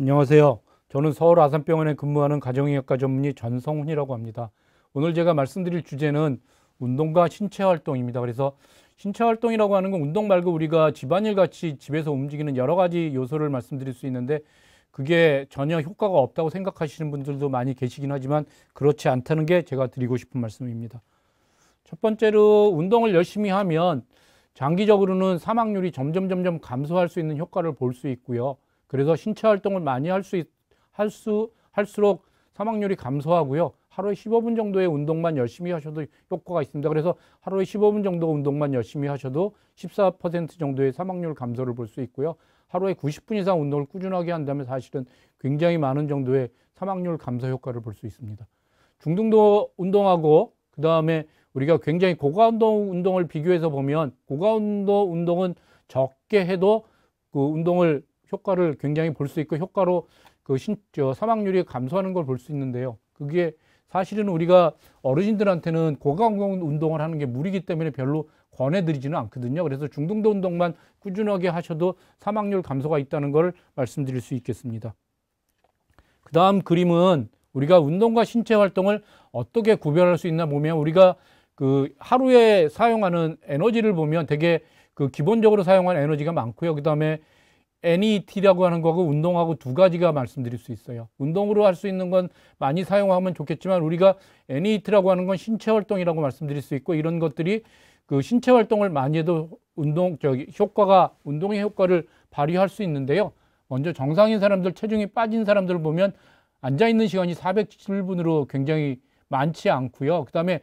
안녕하세요. 저는 서울 아산병원에 근무하는 가정의학과 전문의 전성훈이라고 합니다. 오늘 제가 말씀드릴 주제는 운동과 신체활동입니다. 그래서 신체활동이라고 하는 건 운동 말고 우리가 집안일 같이 집에서 움직이는 여러 가지 요소를 말씀드릴 수 있는데, 그게 전혀 효과가 없다고 생각하시는 분들도 많이 계시긴 하지만 그렇지 않다는 게 제가 드리고 싶은 말씀입니다. 첫 번째로, 운동을 열심히 하면 장기적으로는 사망률이 점점 감소할 수 있는 효과를 볼 수 있고요. 그래서 신체 활동을 많이 할수록 사망률이 감소하고요. 하루에 15분 정도의 운동만 열심히 하셔도 효과가 있습니다. 그래서 하루에 15분 정도 운동만 열심히 하셔도 14% 정도의 사망률 감소를 볼 수 있고요. 하루에 90분 이상 운동을 꾸준하게 한다면 사실은 굉장히 많은 정도의 사망률 감소 효과를 볼 수 있습니다. 중등도 운동하고 그 다음에 우리가 굉장히 고강도 운동을 비교해서 보면, 고강도 운동은 적게 해도 그 운동을 효과를 굉장히 볼 수 있고, 효과로 그 사망률이 감소하는 걸 볼 수 있는데요. 그게 사실은 우리가 어르신들한테는 고강도 운동을 하는 게 무리기 때문에 별로 권해드리지는 않거든요. 그래서 중등도 운동만 꾸준하게 하셔도 사망률 감소가 있다는 걸 말씀드릴 수 있겠습니다. 그 다음 그림은 우리가 운동과 신체 활동을 어떻게 구별할 수 있나 보면, 우리가 그 하루에 사용하는 에너지를 보면 되게 그 기본적으로 사용하는 에너지가 많고요. 그 다음에 NET라고 하는 거하고 운동하고 두 가지가 말씀드릴 수 있어요. 운동으로 할 수 있는 건 많이 사용하면 좋겠지만, 우리가 NET라고 하는 건 신체 활동이라고 말씀드릴 수 있고, 이런 것들이 그 신체 활동을 많이 해도 운동의 효과를 발휘할 수 있는데요. 먼저 정상인 사람들, 체중이 빠진 사람들을 보면 앉아 있는 시간이 407분으로 굉장히 많지 않고요. 그 다음에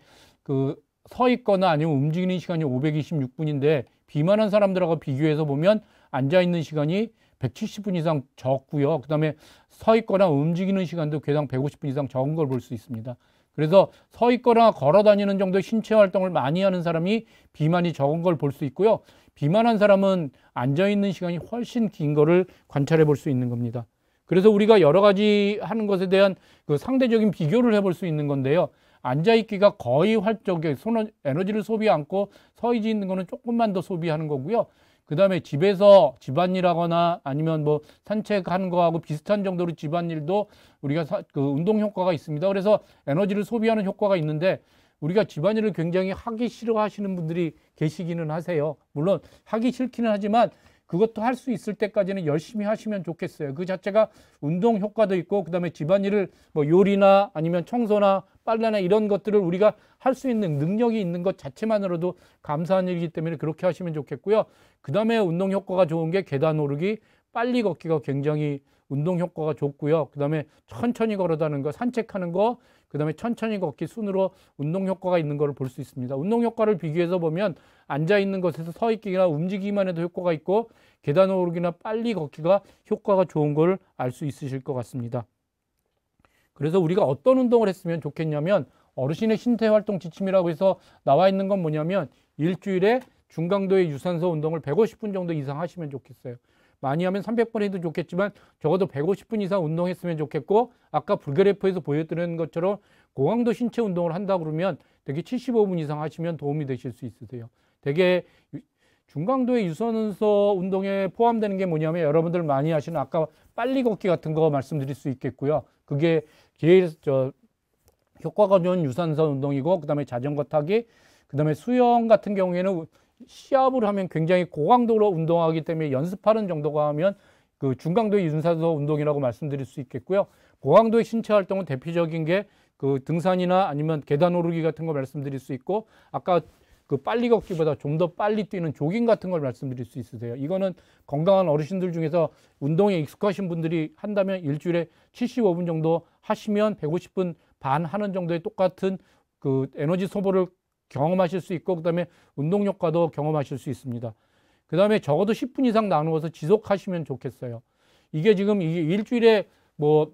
서 있거나 아니면 움직이는 시간이 526분인데, 비만한 사람들하고 비교해서 보면 앉아 있는 시간이 170분 이상 적고요. 그 다음에 서 있거나 움직이는 시간도 괴당 150분 이상 적은 걸 볼 수 있습니다. 그래서 서 있거나 걸어 다니는 정도의 신체 활동을 많이 하는 사람이 비만이 적은 걸 볼 수 있고요. 비만한 사람은 앉아 있는 시간이 훨씬 긴 거를 관찰해 볼 수 있는 겁니다. 그래서 우리가 여러 가지 하는 것에 대한 그 상대적인 비교를 해볼 수 있는 건데요. 앉아있기가 거의 활적에 에너지를 소비 않고 서 있는 거는 조금만 더 소비하는 거고요. 그 다음에 집에서 집안일 하거나 아니면 뭐 산책하는 거하고 비슷한 정도로 집안일도 우리가 그 운동 효과가 있습니다. 그래서 에너지를 소비하는 효과가 있는데, 우리가 집안일을 굉장히 하기 싫어하시는 분들이 계시기는 하세요. 물론 하기 싫기는 하지만 그것도 할 수 있을 때까지는 열심히 하시면 좋겠어요. 그 자체가 운동 효과도 있고, 그 다음에 집안일을 뭐 요리나 아니면 청소나 빨래나 이런 것들을 우리가 할 수 있는 능력이 있는 것 자체만으로도 감사한 일이기 때문에 그렇게 하시면 좋겠고요. 그 다음에 운동 효과가 좋은 게 계단 오르기, 빨리 걷기가 굉장히 운동 효과가 좋고요. 그 다음에 천천히 걸어 다니는 거, 산책하는 거, 그 다음에 천천히 걷기 순으로 운동 효과가 있는 것을 볼 수 있습니다. 운동 효과를 비교해서 보면 앉아 있는 것에서 서 있기나 움직이기만 해도 효과가 있고, 계단 오르기나 빨리 걷기가 효과가 좋은 걸 알 수 있으실 것 같습니다. 그래서 우리가 어떤 운동을 했으면 좋겠냐면, 어르신의 신체활동 지침이라고 해서 나와 있는 건 뭐냐면, 일주일에 중강도의 유산소 운동을 150분 정도 이상 하시면 좋겠어요. 많이 하면 300번 해도 좋겠지만 적어도 150분 이상 운동했으면 좋겠고, 아까 불그래프에서 보여드린 것처럼 고강도 신체 운동을 한다 그러면 되게 75분 이상 하시면 도움이 되실 수 있으세요. 되게 중강도의 유산소 운동에 포함되는 게 뭐냐면, 여러분들 많이 하시는 아까 빨리 걷기 같은 거 말씀드릴 수 있겠고요. 그게 제일 효과가 좋은 유산소 운동이고, 그 다음에 자전거 타기, 그 다음에 수영 같은 경우에는 시합을 하면 굉장히 고강도로 운동하기 때문에 연습하는 정도가 하면 그 중강도의 유산소 운동이라고 말씀드릴 수 있겠고요. 고강도의 신체 활동은 대표적인 게 그 등산이나 아니면 계단 오르기 같은 거 말씀드릴 수 있고, 아까 그 빨리 걷기보다 좀 더 빨리 뛰는 조깅 같은 걸 말씀드릴 수 있으세요. 이거는 건강한 어르신들 중에서 운동에 익숙하신 분들이 한다면 일주일에 75분 정도 하시면 150분 반 하는 정도의 똑같은 그 에너지 소모를 경험하실 수 있고, 그 다음에 운동 효과도 경험하실 수 있습니다. 그 다음에 적어도 10분 이상 나누어서 지속하시면 좋겠어요. 이게 지금 이게 일주일에 뭐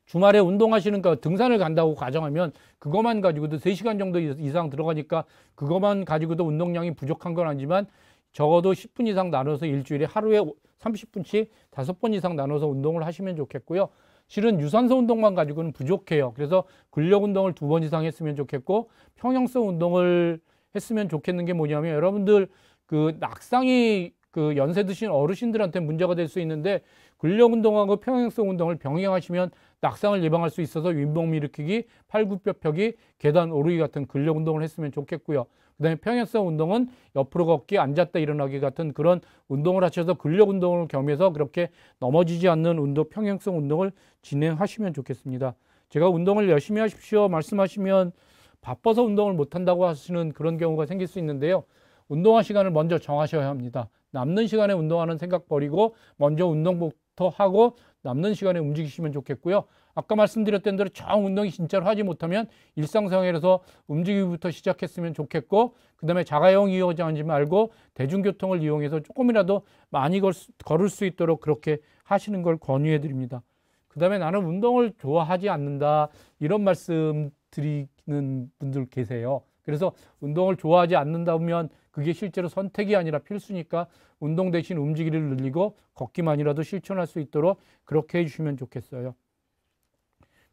주말에 운동하시는 거 등산을 간다고 가정하면 그것만 가지고도 3시간 정도 이상 들어가니까 그것만 가지고도 운동량이 부족한 건 아니지만, 적어도 10분 이상 나눠서 일주일에 하루에 30분씩 5번 이상 나눠서 운동을 하시면 좋겠고요. 실은 유산소 운동만 가지고는 부족해요. 그래서 근력 운동을 2번 이상 했으면 좋겠고, 평형성 운동을 했으면 좋겠는 게 뭐냐면, 여러분들 그 낙상이 그 연세 드신 어르신들한테 문제가 될 수 있는데 근력 운동하고 평행성 운동을 병행하시면 낙상을 예방할 수 있어서 윗몸 일으키기, 팔굽혀 펴기, 계단 오르기 같은 근력 운동을 했으면 좋겠고요. 그다음에 평행성 운동은 옆으로 걷기, 앉았다 일어나기 같은 그런 운동을 하셔서 근력 운동을 겸해서 그렇게 넘어지지 않는 운동, 평행성 운동을 진행하시면 좋겠습니다. 제가 운동을 열심히 하십시오 말씀하시면 바빠서 운동을 못한다고 하시는 그런 경우가 생길 수 있는데요. 운동할 시간을 먼저 정하셔야 합니다. 남는 시간에 운동하는 생각 버리고 먼저 운동부터 하고 남는 시간에 움직이시면 좋겠고요. 아까 말씀드렸던 대로 정 운동이 진짜로 하지 못하면 일상생활에서 움직이기부터 시작했으면 좋겠고, 그 다음에 자가용 이용하지 말고 대중교통을 이용해서 조금이라도 많이 걸을 수 있도록 그렇게 하시는 걸 권유해 드립니다. 그 다음에 나는 운동을 좋아하지 않는다 이런 말씀 드리는 분들 계세요. 그래서 운동을 좋아하지 않는다면 그게 실제로 선택이 아니라 필수니까 운동 대신 움직이기를 늘리고 걷기만이라도 실천할 수 있도록 그렇게 해주시면 좋겠어요.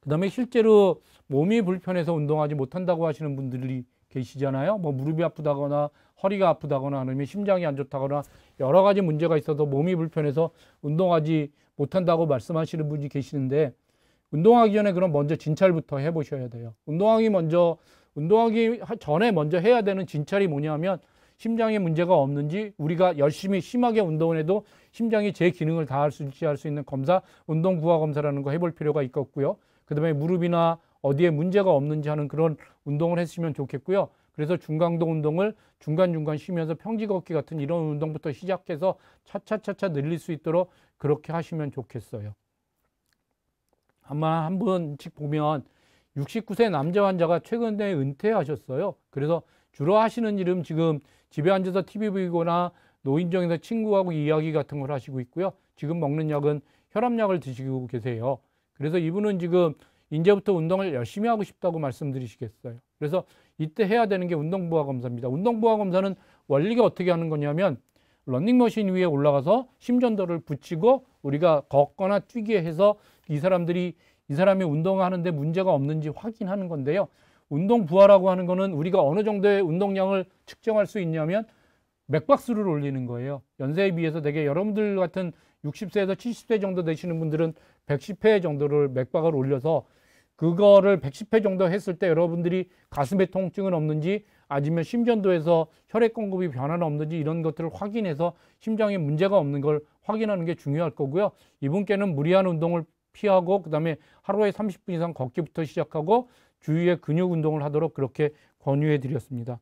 그 다음에 실제로 몸이 불편해서 운동하지 못한다고 하시는 분들이 계시잖아요. 뭐 무릎이 아프다거나 허리가 아프다거나 아니면 심장이 안 좋다거나 여러 가지 문제가 있어서 몸이 불편해서 운동하지 못한다고 말씀하시는 분이 계시는데, 운동하기 전에 그럼 먼저 진찰부터 해보셔야 돼요. 운동하기 전에 먼저 해야 되는 진찰이 뭐냐면 심장에 문제가 없는지, 우리가 열심히 심하게 운동을 해도 심장이 제 기능을 다할 수 있는 검사, 운동 부하 검사라는 거 해볼 필요가 있겠고요. 그 다음에 무릎이나 어디에 문제가 없는지 하는 그런 운동을 했으면 좋겠고요. 그래서 중강도 운동을 중간중간 쉬면서 평지 걷기 같은 이런 운동부터 시작해서 차차차차 늘릴 수 있도록 그렇게 하시면 좋겠어요. 아마 한 번씩 보면 69세 남자 환자가 최근에 은퇴하셨어요. 그래서 주로 하시는 일은 지금 집에 앉아서 TV 보거나 노인정에서 친구하고 이야기 같은 걸 하시고 있고요. 지금 먹는 약은 혈압약을 드시고 계세요. 그래서 이분은 지금 이제부터 운동을 열심히 하고 싶다고 말씀드리시겠어요. 그래서 이때 해야 되는 게 운동부하 검사입니다. 운동부하 검사는 원리가 어떻게 하는 거냐면 러닝머신 위에 올라가서 심전도를 붙이고 우리가 걷거나 뛰게 해서 이 사람이 운동하는데 문제가 없는지 확인하는 건데요. 운동부하라고 하는 거는 우리가 어느 정도의 운동량을 측정할 수 있냐면 맥박수를 올리는 거예요. 연세에 비해서 되게 여러분들 같은 60세에서 70세 정도 되시는 분들은 110회 정도를 맥박을 올려서 그거를 110회 정도 했을 때 여러분들이 가슴에 통증은 없는지 아니면 심전도에서 혈액 공급이 변화는 없는지 이런 것들을 확인해서 심장에 문제가 없는 걸 확인하는 게 중요할 거고요. 이분께는 무리한 운동을 피하고 그다음에 하루에 30분 이상 걷기부터 시작하고 주위에 근육 운동을 하도록 그렇게 권유해 드렸습니다.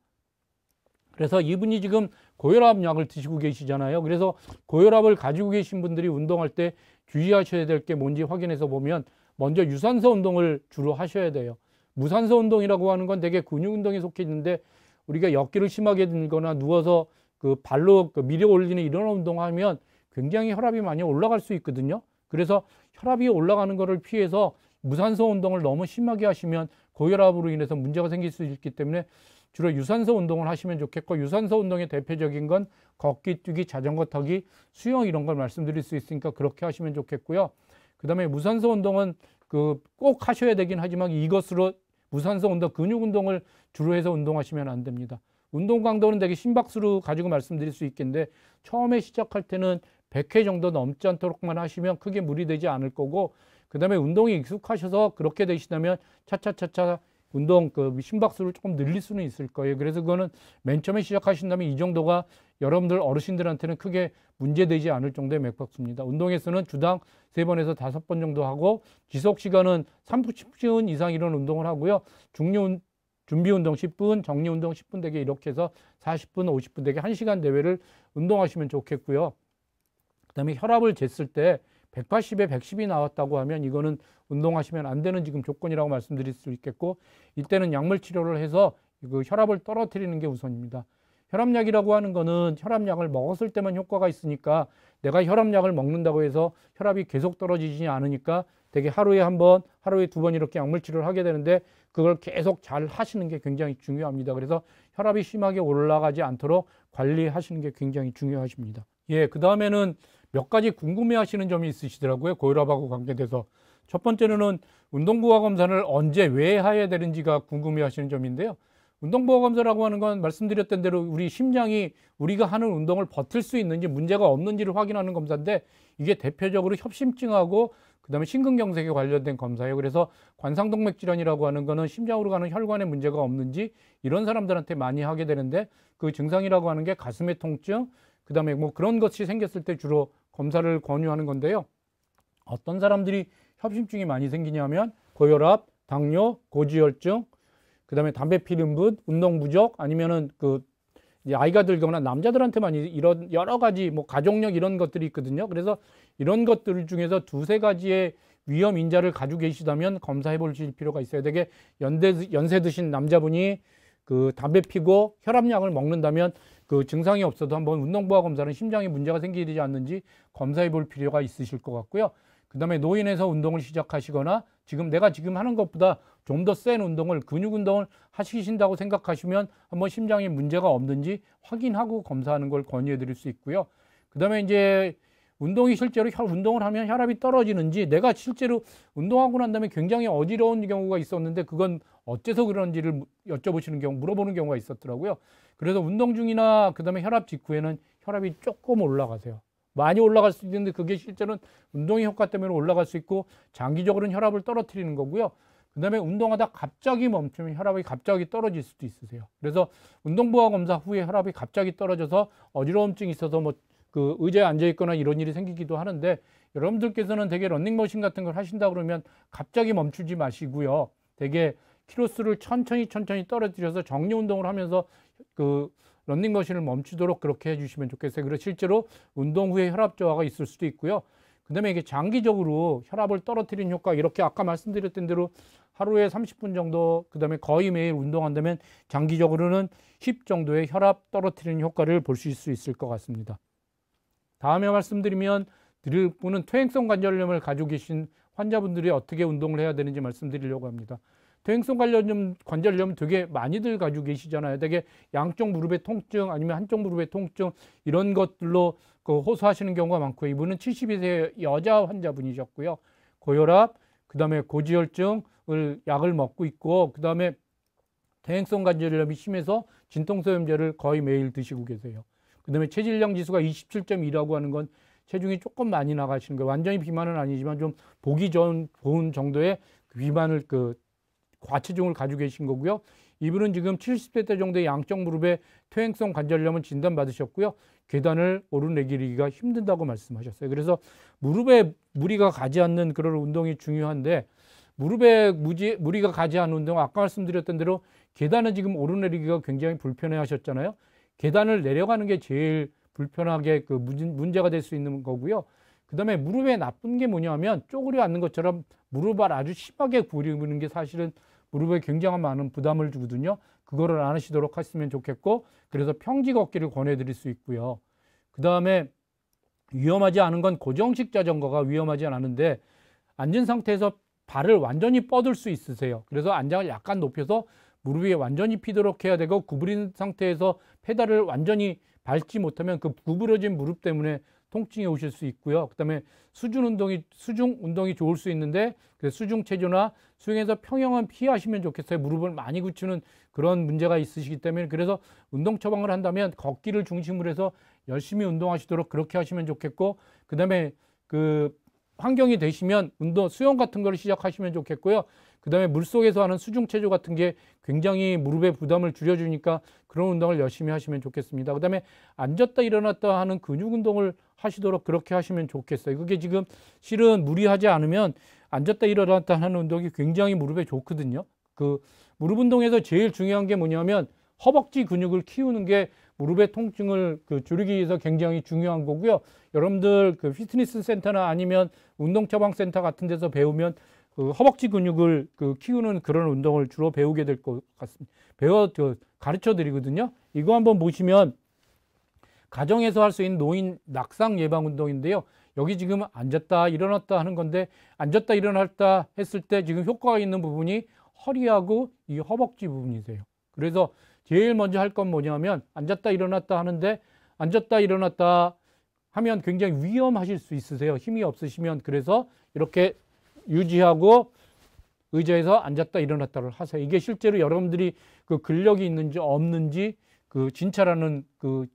그래서 이분이 지금 고혈압 약을 드시고 계시잖아요. 그래서 고혈압을 가지고 계신 분들이 운동할 때 주의하셔야 될 게 뭔지 확인해서 보면 먼저 유산소 운동을 주로 하셔야 돼요. 무산소 운동이라고 하는 건 되게 근육 운동에 속해 있는데 우리가 역기를 심하게 들거나 누워서 그 발로 밀어 올리는 이런 운동하면 굉장히 혈압이 많이 올라갈 수 있거든요. 그래서 혈압이 올라가는 것을 피해서 무산소 운동을 너무 심하게 하시면 고혈압으로 인해서 문제가 생길 수 있기 때문에 주로 유산소 운동을 하시면 좋겠고, 유산소 운동의 대표적인 건 걷기, 뛰기, 자전거 타기, 수영 이런 걸 말씀드릴 수 있으니까 그렇게 하시면 좋겠고요. 그 다음에 무산소 운동은 꼭 하셔야 되긴 하지만 이것으로 무산소 운동, 근육 운동을 주로 해서 운동하시면 안 됩니다. 운동 강도는 되게 심박수로 가지고 말씀드릴 수 있겠는데 처음에 시작할 때는 100회 정도 넘지 않도록만 하시면 크게 무리되지 않을 거고, 그 다음에 운동이 익숙하셔서 그렇게 되시다면 차차차차 운동 심박수를 조금 늘릴 수는 있을 거예요. 그래서 그거는 맨 처음에 시작하신다면 이 정도가 여러분들 어르신들한테는 크게 문제되지 않을 정도의 맥박수입니다. 운동에서는 주당 3번에서 5번 정도 하고 지속 시간은 30분 이상 이런 운동을 하고요. 준비 운동 10분, 정리 운동 10분 되게 이렇게 해서 40분, 50분 되게 1시간 내외를 운동하시면 좋겠고요. 그다음에 혈압을 쟀을 때 180에 110이 나왔다고 하면 이거는 운동하시면 안 되는 지금 조건이라고 말씀드릴 수 있겠고, 이때는 약물 치료를 해서 그 혈압을 떨어뜨리는 게 우선입니다. 혈압약이라고 하는 거는 혈압약을 먹었을 때만 효과가 있으니까 내가 혈압약을 먹는다고 해서 혈압이 계속 떨어지지 않으니까 되게 하루에 한 번, 하루에 2번 이렇게 약물 치료를 하게 되는데 그걸 계속 잘 하시는 게 굉장히 중요합니다. 그래서 혈압이 심하게 올라가지 않도록 관리하시는 게 굉장히 중요하십니다. 예, 그 다음에는 몇 가지 궁금해 하시는 점이 있으시더라고요. 고혈압하고 관계돼서. 첫 번째는 운동부하 검사를 언제 왜 해야 되는지가 궁금해 하시는 점인데요. 운동보호검사라고 하는 건 말씀드렸던 대로 우리 심장이 우리가 하는 운동을 버틸 수 있는지 문제가 없는지를 확인하는 검사인데 이게 대표적으로 협심증하고 그다음에 심근경색에 관련된 검사예요. 그래서 관상동맥 질환이라고 하는 거는 심장으로 가는 혈관에 문제가 없는지 이런 사람들한테 많이 하게 되는데 그 증상이라고 하는 게 가슴의 통증, 그다음에 뭐 그런 것이 생겼을 때 주로 검사를 권유하는 건데요. 어떤 사람들이 협심증이 많이 생기냐면 고혈압, 당뇨, 고지혈증, 그다음에 담배 피는 분, 운동 부족, 아니면은 이제 아이가 들거나 남자들한테 많이 이런 여러 가지 뭐 가족력 이런 것들이 있거든요. 그래서 이런 것들 중에서 두세 가지의 위험 인자를 가지고 계시다면 검사해 보실 필요가 있어요. 되게 연세 드신 남자분이 그 담배 피고 혈압약을 먹는다면 그 증상이 없어도 한번 운동보호 검사는 심장에 문제가 생기지 않는지 검사해 볼 필요가 있으실 것 같고요. 그 다음에 노인에서 운동을 시작하시거나 내가 지금 하는 것보다 좀 더 센 운동을, 근육 운동을 하시신다고 생각하시면 한번 심장에 문제가 없는지 확인하고 검사하는 걸 권유해 드릴 수 있고요. 그 다음에 이제 운동이 실제로 운동을 하면 혈압이 떨어지는지, 내가 실제로 운동하고 난 다음에 굉장히 어지러운 경우가 있었는데 그건 어째서 그런지를 물어보는 경우가 있었더라고요. 그래서 운동 중이나 그 다음에 혈압 직후에는 혈압이 조금 올라가세요. 많이 올라갈 수 있는데 그게 실제로는 운동의 효과 때문에 올라갈 수 있고 장기적으로는 혈압을 떨어뜨리는 거고요. 그 다음에 운동하다 갑자기 멈추면 혈압이 갑자기 떨어질 수도 있으세요. 그래서 운동보호 검사 후에 혈압이 갑자기 떨어져서 어지러움증이 있어서 뭐 그 의자에 앉아 있거나 이런 일이 생기기도 하는데, 여러분들께서는 되게 런닝머신 같은 걸 하신다 그러면 갑자기 멈추지 마시고요. 되게 키로수를 천천히 떨어뜨려서 정리 운동을 하면서 그 런닝머신을 멈추도록 그렇게 해주시면 좋겠어요. 그래서 실제로 운동 후에 혈압 저하가 있을 수도 있고요. 그 다음에 이게 장기적으로 혈압을 떨어뜨리는 효과, 이렇게 아까 말씀드렸던 대로 하루에 30분 정도, 그 다음에 거의 매일 운동한다면 장기적으로는 10 정도의 혈압 떨어뜨리는 효과를 볼 수 있을 것 같습니다. 다음에 드릴 분은 퇴행성 관절염을 가지고 계신 환자분들이 어떻게 운동을 해야 되는지 말씀드리려고 합니다. 퇴행성 관절염 되게 많이들 가지고 계시잖아요. 되게 양쪽 무릎의 통증 아니면 한쪽 무릎의 통증 이런 것들로 호소하시는 경우가 많고요. 이분은 72세 여자 환자분이셨고요. 고혈압, 그 다음에 고지혈증을 약을 먹고 있고, 그 다음에 퇴행성 관절염이 심해서 진통소염제를 거의 매일 드시고 계세요. 그 다음에 체질량 지수가 27.2라고 하는 건 체중이 조금 많이 나가시는 거예요. 완전히 비만은 아니지만 좀 보기 좋은 정도의 비만을 과체중을 가지고 계신 거고요. 이분은 지금 70대 때 정도의 양쪽 무릎에 퇴행성 관절염을 진단받으셨고요. 계단을 오르내리기가 힘든다고 말씀하셨어요. 그래서 무릎에 무리가 가지 않는 그런 운동이 중요한데, 무릎에 무리가 가지 않는 운동, 아까 말씀드렸던 대로 계단은 지금 오르내리기가 굉장히 불편해 하셨잖아요. 계단을 내려가는 게 제일 불편하게 문제가 될 수 있는 거고요. 그 다음에 무릎에 나쁜 게 뭐냐면 쪼그려 앉는 것처럼 무릎을 아주 심하게 구부리는 게 사실은 무릎에 굉장히 많은 부담을 주거든요. 그거를 안 하시도록 하시면 좋겠고, 그래서 평지 걷기를 권해드릴 수 있고요. 그 다음에 위험하지 않은 건 고정식 자전거가 위험하지 않은데, 앉은 상태에서 발을 완전히 뻗을 수 있으세요. 그래서 안장을 약간 높여서 무릎 위에 완전히 피도록 해야 되고, 구부린 상태에서 페달을 완전히 밟지 못하면 그 구부러진 무릎 때문에 통증이 오실 수 있고요. 그 다음에 수중 운동이 좋을 수 있는데, 수중 체조나 수영에서 평형은 피하시면 좋겠어요. 무릎을 많이 굳히는 그런 문제가 있으시기 때문에. 그래서 운동 처방을 한다면 걷기를 중심으로 해서 열심히 운동하시도록 그렇게 하시면 좋겠고, 그 다음에 환경이 되시면 수영 같은 걸 시작하시면 좋겠고요. 그 다음에 물속에서 하는 수중 체조 같은 게 굉장히 무릎의 부담을 줄여주니까 그런 운동을 열심히 하시면 좋겠습니다. 그 다음에 앉았다 일어났다 하는 근육 운동을 하시도록 그렇게 하시면 좋겠어요. 그게 지금 실은 무리하지 않으면 앉았다 일어났다 하는 운동이 굉장히 무릎에 좋거든요. 무릎 운동에서 제일 중요한 게 뭐냐면 허벅지 근육을 키우는 게 무릎의 통증을 줄이기 위해서 굉장히 중요한 거고요. 여러분들 피트니스 센터나 아니면 운동 처방 센터 같은 데서 배우면 허벅지 근육을 키우는 그런 운동을 주로 배우게 될 것 같습니다. 가르쳐 드리거든요. 이거 한번 보시면 가정에서 할 수 있는 노인 낙상 예방 운동인데요. 여기 지금 앉았다 일어났다 하는 건데, 앉았다 일어났다 했을 때 지금 효과가 있는 부분이 허리하고 이 허벅지 부분이세요. 그래서 제일 먼저 할 건 뭐냐면, 앉았다 일어났다 하는데, 앉았다 일어났다 하면 굉장히 위험하실 수 있으세요. 힘이 없으시면. 그래서 이렇게 유지하고 의자에서 앉았다 일어났다를 하세요. 이게 실제로 여러분들이 그 근력이 있는지 없는지 그 진찰하는 그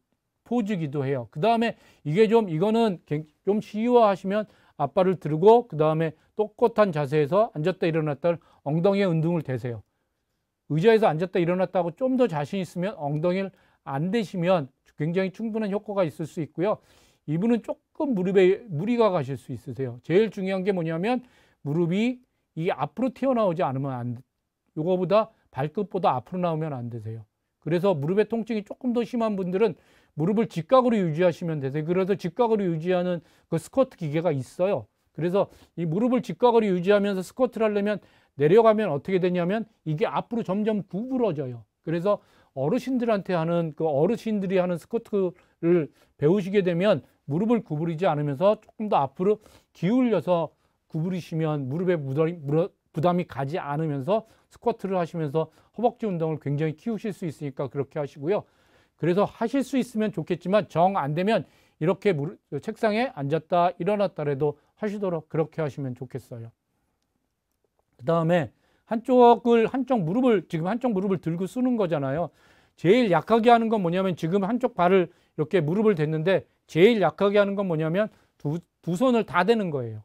포즈기도 해요. 그 다음에 이게 이거는 좀 시유화하시면 앞발을 들고 그 다음에 똑같은 자세에서 앉았다 일어났다 엉덩이에 운동을 대세요. 의자에서 앉았다 일어났다고 좀 더 자신 있으면 엉덩이를 안 대시면 굉장히 충분한 효과가 있을 수 있고요. 이분은 조금 무릎에 무리가 가실 수 있으세요. 제일 중요한 게 뭐냐면 무릎이 이 앞으로 튀어나오지 않으면 안 돼. 요거보다 발끝보다 앞으로 나오면 안 되세요. 그래서 무릎의 통증이 조금 더 심한 분들은 무릎을 직각으로 유지하시면 되세요. 그래서 직각으로 유지하는 그 스쿼트 기계가 있어요. 그래서 이 무릎을 직각으로 유지하면서 스쿼트를 하려면 내려가면 어떻게 되냐면 이게 앞으로 점점 구부러져요. 그래서 어르신들한테 하는 그 어르신들이 하는 스쿼트를 배우시게 되면 무릎을 구부리지 않으면서 조금 더 앞으로 기울여서 구부리시면 무릎에 부담이 가지 않으면서 스쿼트를 하시면서 허벅지 운동을 굉장히 키우실 수 있으니까 그렇게 하시고요. 그래서 하실 수 있으면 좋겠지만 정 안 되면 이렇게 책상에 앉았다 일어났다라도 하시도록 그렇게 하시면 좋겠어요. 그 다음에 한쪽 무릎을 지금 한쪽 무릎을 들고 쓰는 거잖아요. 제일 약하게 하는 건 뭐냐면 지금 한쪽 발을 이렇게 무릎을 댔는데 제일 약하게 하는 건 뭐냐면 두 손을 다 대는 거예요.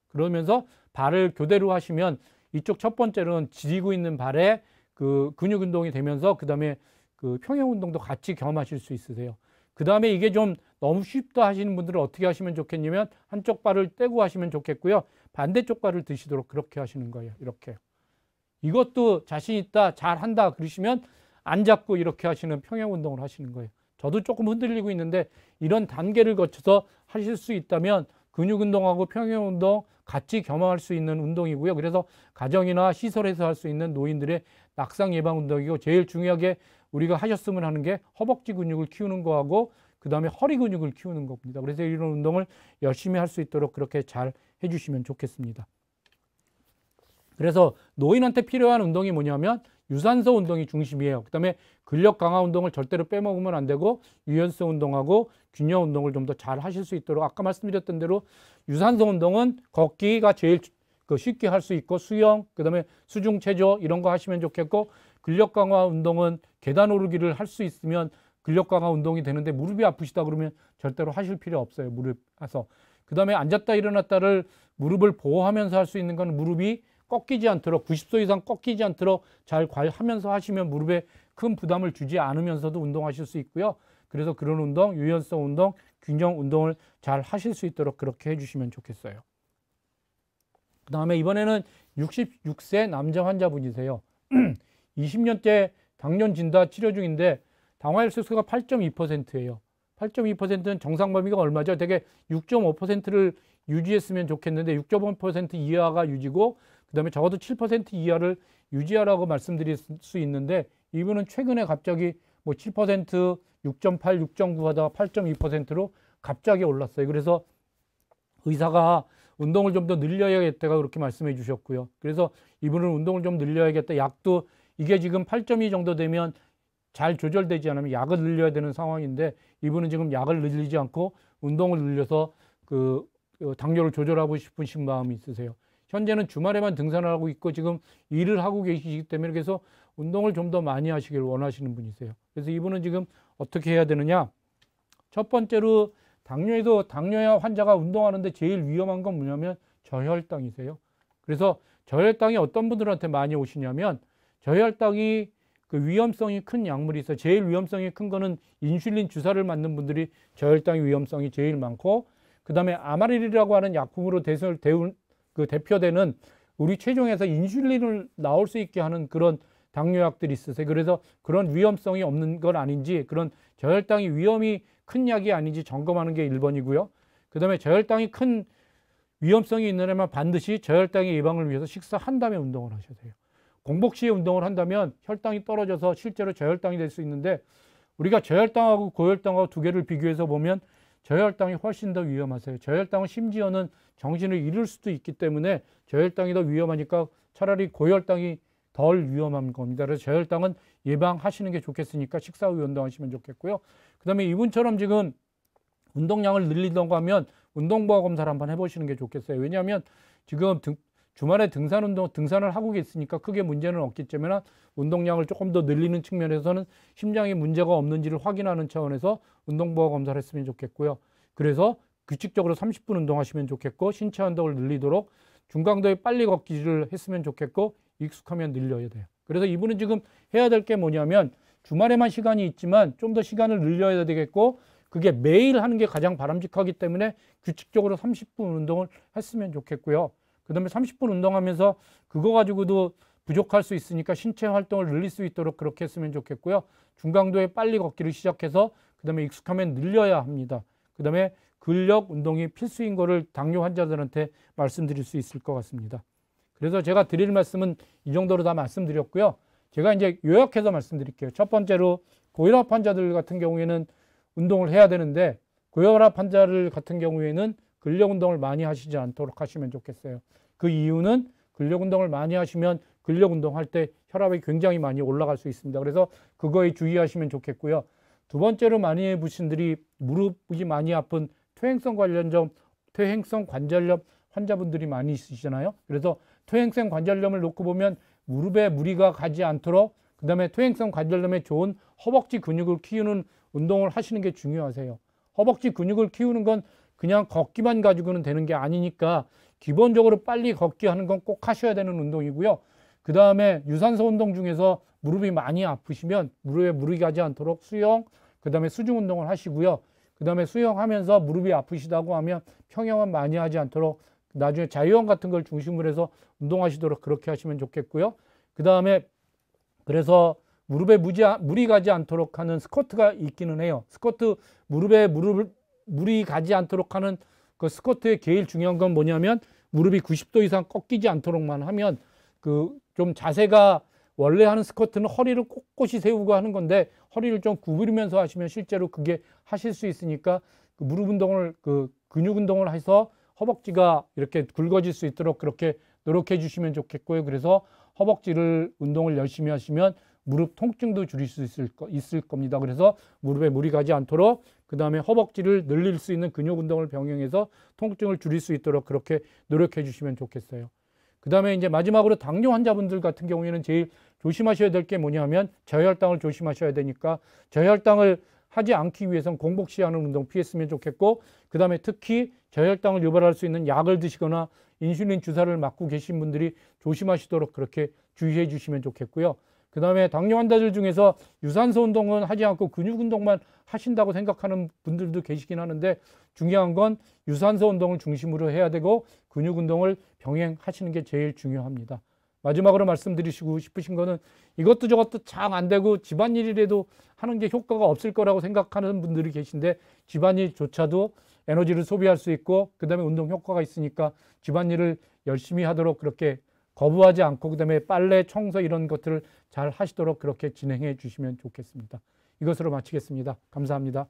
그러면서 발을 교대로 하시면 이쪽 첫 번째로는 지지고 있는 발에 그 근육 운동이 되면서 그 다음에 그 평형 운동도 같이 겸하실 수 있으세요. 그 다음에 이게 좀 너무 쉽다 하시는 분들은 어떻게 하시면 좋겠냐면 한쪽 발을 떼고 하시면 좋겠고요. 반대쪽 발을 드시도록 그렇게 하시는 거예요. 이렇게. 이것도 자신 있다, 잘한다 그러시면 안 잡고 이렇게 하시는 평형 운동을 하시는 거예요. 저도 조금 흔들리고 있는데 이런 단계를 거쳐서 하실 수 있다면 근육 운동하고 평형 운동 같이 겸할 수 있는 운동이고요. 그래서 가정이나 시설에서 할 수 있는 노인들의 낙상 예방 운동이고 제일 중요하게 우리가 하셨으면 하는 게 허벅지 근육을 키우는 거하고 그 다음에 허리 근육을 키우는 겁니다. 그래서 이런 운동을 열심히 할 수 있도록 그렇게 잘 해주시면 좋겠습니다. 그래서 노인한테 필요한 운동이 뭐냐면 유산소 운동이 중심이에요. 그 다음에 근력 강화 운동을 절대로 빼먹으면 안 되고 유연성 운동하고 균형 운동을 좀 더 잘 하실 수 있도록 아까 말씀드렸던 대로 유산소 운동은 걷기가 제일 쉽게 할 수 있고 수영, 그 다음에 수중 체조 이런 거 하시면 좋겠고 근력 강화 운동은 계단 오르기를 할 수 있으면 근력 강화 운동이 되는데 무릎이 아프시다 그러면 절대로 하실 필요 없어요. 무릎 가서. 그 다음에 앉았다 일어났다를 무릎을 보호하면서 할 수 있는 건 무릎이 꺾이지 않도록 90도 이상 꺾이지 않도록 잘 하면서 하시면 무릎에 큰 부담을 주지 않으면서도 운동하실 수 있고요. 그래서 그런 운동, 유연성 운동, 균형 운동을 잘 하실 수 있도록 그렇게 해주시면 좋겠어요. 그 다음에 이번에는 66세 남자 환자분이세요. 20년째 당뇨 진단 치료 중인데 당화혈색소가 8.2%예요. 8.2%는 정상 범위가 얼마죠? 되게 6.5%를 유지했으면 좋겠는데 6.5% 이하가 유지고 그 다음에 적어도 7% 이하를 유지하라고 말씀드릴 수 있는데 이분은 최근에 갑자기 뭐 7%, 6.8, 6.9 하다가 8.2%로 갑자기 올랐어요. 그래서 의사가 운동을 좀 더 늘려야겠다가 그렇게 말씀해 주셨고요. 그래서 이분은 운동을 좀 늘려야겠다. 약도 이게 지금 8.2 정도 되면 잘 조절되지 않으면 약을 늘려야 되는 상황인데 이분은 지금 약을 늘리지 않고 운동을 늘려서 그 당뇨를 조절하고 싶으신 마음이 있으세요. 현재는 주말에만 등산을 하고 있고 지금 일을 하고 계시기 때문에 그래서 운동을 좀 더 많이 하시길 원하시는 분이세요. 그래서 이분은 지금 어떻게 해야 되느냐? 첫 번째로 당뇨 환자가 운동하는데 제일 위험한 건 뭐냐면 저혈당이세요. 그래서 저혈당이 어떤 분들한테 많이 오시냐면 저혈당이 그 위험성이 큰 약물이 있어요. 제일 위험성이 큰 거는 인슐린 주사를 맞는 분들이 저혈당 위험성이 제일 많고 그 다음에 아마릴이라고 하는 약품으로 대표되는 우리 체중에서 인슐린을 나올 수 있게 하는 그런 당뇨약들이 있으세요. 그래서 그런 위험성이 없는 건 아닌지 그런 저혈당이 위험이 큰 약이 아닌지 점검하는 게 1번이고요. 그 다음에 저혈당이 큰 위험성이 있느냐면 반드시 저혈당의 예방을 위해서 식사한 다음에 운동을 하셔야 돼요. 공복 시에 운동을 한다면 혈당이 떨어져서 실제로 저혈당이 될 수 있는데 우리가 저혈당하고 고혈당하고 두 개를 비교해서 보면 저혈당이 훨씬 더 위험하세요. 저혈당은 심지어는 정신을 잃을 수도 있기 때문에 저혈당이 더 위험하니까 차라리 고혈당이 덜 위험한 겁니다. 그래서 저혈당은 예방하시는 게 좋겠으니까 식사 후에 운동하시면 좋겠고요. 그 다음에 이분처럼 지금 운동량을 늘리던가 하면 운동보아 검사를 한번 해보시는 게 좋겠어요. 왜냐하면 지금 주말에 등산을 하고 있으니까 크게 문제는 없겠지만 운동량을 조금 더 늘리는 측면에서는 심장에 문제가 없는지를 확인하는 차원에서 운동보호 검사를 했으면 좋겠고요. 그래서 규칙적으로 30분 운동하시면 좋겠고, 신체 운동을 늘리도록 중강도의 빨리 걷기를 했으면 좋겠고, 익숙하면 늘려야 돼요. 그래서 이분은 지금 해야 될 게 뭐냐면 주말에만 시간이 있지만 좀 더 시간을 늘려야 되겠고, 그게 매일 하는 게 가장 바람직하기 때문에 규칙적으로 30분 운동을 했으면 좋겠고요. 그 다음에 30분 운동하면서 그거 가지고도 부족할 수 있으니까 신체 활동을 늘릴 수 있도록 그렇게 했으면 좋겠고요. 중강도의 빨리 걷기를 시작해서 그 다음에 익숙하면 늘려야 합니다. 그 다음에 근력 운동이 필수인 거를 당뇨 환자들한테 말씀드릴 수 있을 것 같습니다. 그래서 제가 드릴 말씀은 이 정도로 다 말씀드렸고요. 제가 이제 요약해서 말씀드릴게요. 첫 번째로 고혈압 환자들 같은 경우에는 운동을 해야 되는데, 고혈압 환자들 같은 경우에는 근력 운동을 많이 하시지 않도록 하시면 좋겠어요. 그 이유는 근력 운동을 많이 하시면 근력 운동할 때 혈압이 굉장히 많이 올라갈 수 있습니다. 그래서 그거에 주의하시면 좋겠고요. 두 번째로 많이 분들이 무릎이 많이 아픈 퇴행성 관절염 환자분들이 많이 있으시잖아요. 그래서 퇴행성 관절염을 놓고 보면 무릎에 무리가 가지 않도록, 그 다음에 퇴행성 관절염에 좋은 허벅지 근육을 키우는 운동을 하시는 게 중요하세요. 허벅지 근육을 키우는 건 그냥 걷기만 가지고는 되는 게 아니니까 기본적으로 빨리 걷기 하는 건 꼭 하셔야 되는 운동이고요. 그 다음에 유산소 운동 중에서 무릎이 많이 아프시면 무릎에 무리 가지 않도록 수영, 그 다음에 수중 운동을 하시고요. 그 다음에 수영하면서 무릎이 아프시다고 하면 평영은 많이 하지 않도록 나중에 자유형 같은 걸 중심으로 해서 운동하시도록 그렇게 하시면 좋겠고요. 그 다음에 그래서 무릎에 무리 가지 않도록 하는 스쿼트가 있기는 해요. 무릎에 무리 가지 않도록 하는 그 스쿼트의 제일 중요한 건 뭐냐면 무릎이 90도 이상 꺾이지 않도록만 하면, 그 좀 자세가 원래 하는 스쿼트는 허리를 꼿꼿이 세우고 하는 건데 허리를 좀 구부리면서 하시면 실제로 그게 하실 수 있으니까 그 무릎 운동을, 그 근육 운동을 해서 허벅지가 이렇게 굵어질 수 있도록 그렇게 노력해 주시면 좋겠고요. 그래서 허벅지를 운동을 열심히 하시면 무릎 통증도 줄일 수 있을 겁니다. 그래서 무릎에 무리 가지 않도록, 그 다음에 허벅지를 늘릴 수 있는 근육 운동을 병행해서 통증을 줄일 수 있도록 그렇게 노력해 주시면 좋겠어요. 그 다음에 이제 마지막으로 당뇨 환자분들 같은 경우에는 제일 조심하셔야 될 게 뭐냐면 저혈당을 조심하셔야 되니까, 저혈당을 하지 않기 위해서는 공복 시하는 운동 피했으면 좋겠고, 그 다음에 특히 저혈당을 유발할 수 있는 약을 드시거나 인슐린 주사를 맞고 계신 분들이 조심하시도록 그렇게 주의해 주시면 좋겠고요. 그 다음에 당뇨 환자들 중에서 유산소 운동은 하지 않고 근육 운동만 하신다고 생각하는 분들도 계시긴 하는데, 중요한 건 유산소 운동을 중심으로 해야 되고 근육 운동을 병행하시는 게 제일 중요합니다. 마지막으로 말씀드리고 싶으신 거는, 이것도 저것도 잘 안 되고 집안일이라도 하는 게 효과가 없을 거라고 생각하는 분들이 계신데, 집안일조차도 에너지를 소비할 수 있고 그 다음에 운동 효과가 있으니까 집안일을 열심히 하도록 그렇게 거부하지 않고, 그 다음에 빨래, 청소 이런 것들을 잘 하시도록 그렇게 진행해 주시면 좋겠습니다. 이것으로 마치겠습니다. 감사합니다.